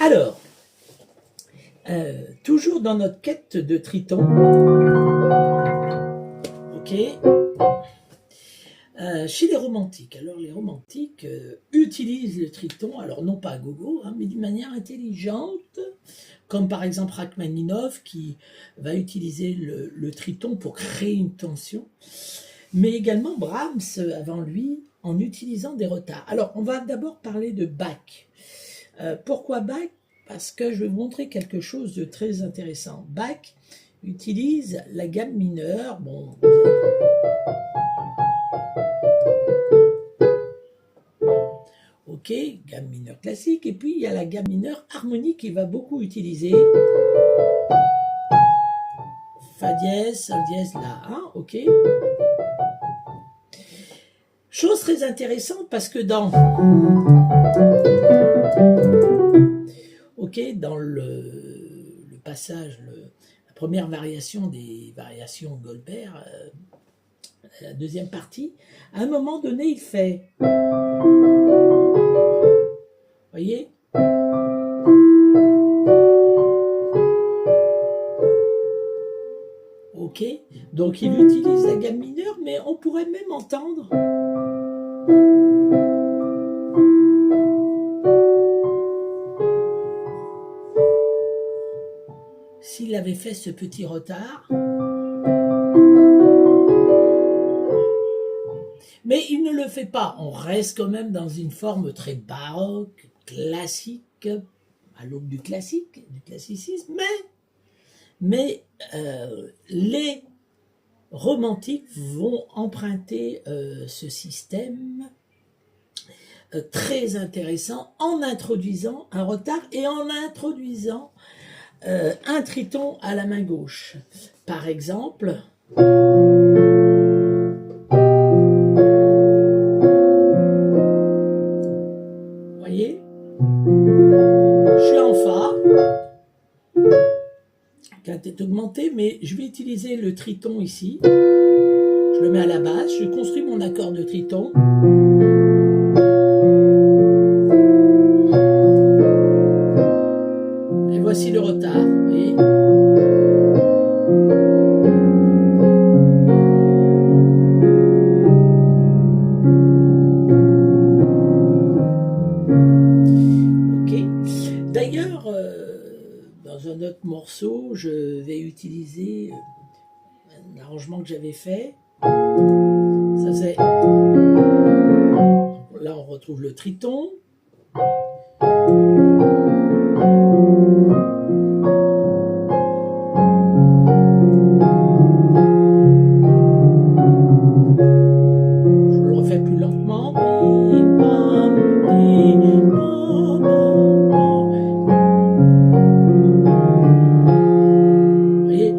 Alors, toujours dans notre quête de triton, ok, chez les romantiques. Alors les romantiques utilisent le triton, alors non pas à gogo, hein, mais d'une manière intelligente, comme par exemple Rachmaninov qui va utiliser le triton pour créer une tension, mais également Brahms avant lui en utilisant des retards. Alors on va d'abord parler de Bach. Pourquoi Bach? Parce que je vais vous montrer quelque chose de très intéressant. Bach utilise la gamme mineure. Bon, ok, gamme mineure classique. Et puis il y a la gamme mineure harmonique qu'il va beaucoup utiliser. Fa dièse, sol dièse, la, hein, ok. Chose très intéressante parce que dans le passage, la première variation des variations Goldberg, la deuxième partie, à un moment donné, il fait, voyez, ok, donc il utilise la gamme mineure, mais on pourrait même entendre s'il avait fait ce petit retard. Mais il ne le fait pas. On reste quand même dans une forme très baroque, classique, à l'aube du classique, du classicisme. Mais les romantiques vont emprunter ce système très intéressant en introduisant un retard et en introduisant un triton à la main gauche. Par exemple, voyez, je suis en Fa, quintette augmentée, mais je vais utiliser le triton ici. Je le mets à la basse, je construis mon accord de triton. Et voici le retard, vous voyez. Ok. D'ailleurs, dans un autre morceau, je vais utiliser un arrangement que j'avais fait. Ça c'est. Là, on retrouve le triton. Je le refais plus lentement. Vous voyez?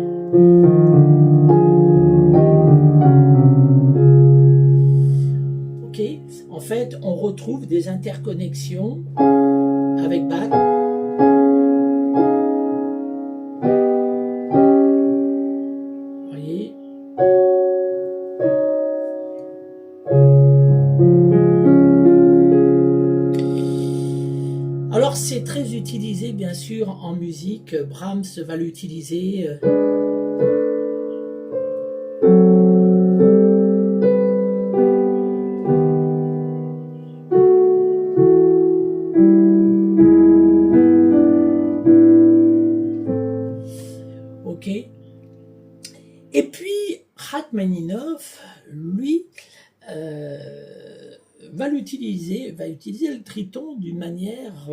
Ok. En fait, on retrouve des interconnexions avec Bach. Vous voyez? Alors c'est très utilisé bien sûr en musique. Brahms va l'utiliser. Ok. Et puis Rachmaninov, lui, va utiliser le triton d'une manière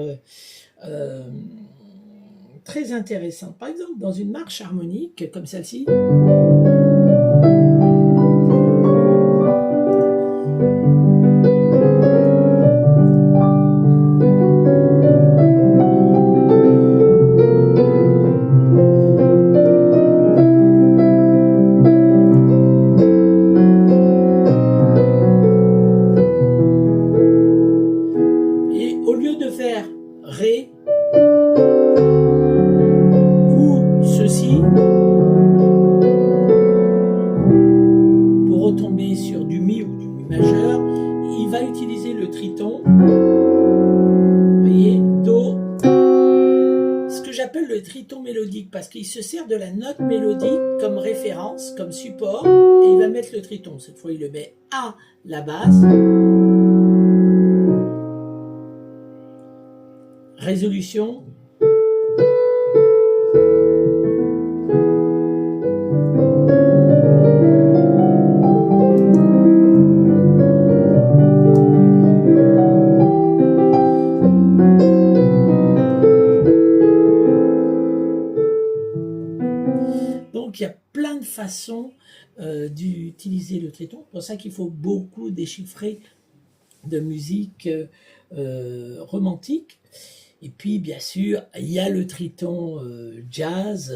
très intéressante. Par exemple, dans une marche harmonique comme celle-ci, et au lieu de faire Ré ou ceci, pour retomber sur du Mi ou du Mi majeur, il va utiliser le triton. Vous voyez, Do, le triton mélodique parce qu'il se sert de la note mélodique comme référence, comme support, et il va mettre le triton. Cette fois, il le met à la basse. Résolution. Donc il y a plein de façons d'utiliser le triton. C'est pour ça qu'il faut beaucoup déchiffrer de musique romantique. Et puis bien sûr, il y a le triton jazz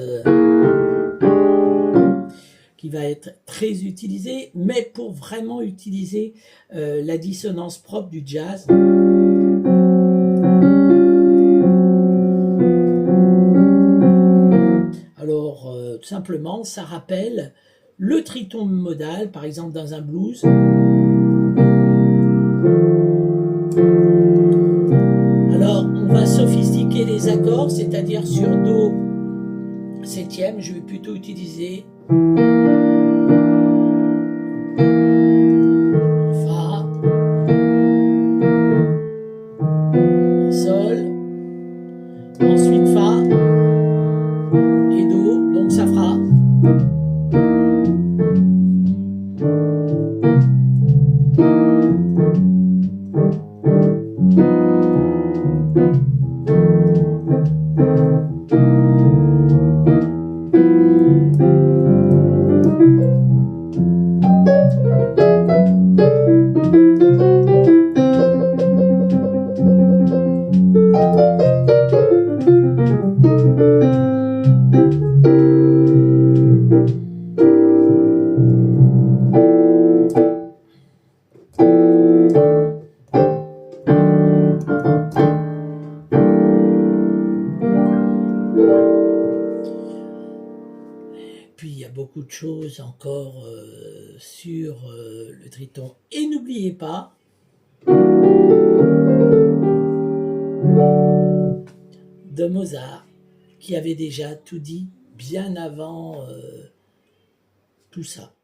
qui va être très utilisé, mais pour vraiment utiliser la dissonance propre du jazz. Alors, tout simplement, ça rappelle le triton modal, par exemple dans un blues. Alors, on va sophistiquer les accords, c'est-à-dire sur Do septième, je vais plutôt utiliser Fa, Sol, ensuite Fa et Do, donc ça fera Puis il y a beaucoup de choses encore sur le triton. Et n'oubliez pas de Mozart, qui avait déjà tout dit bien avant tout ça.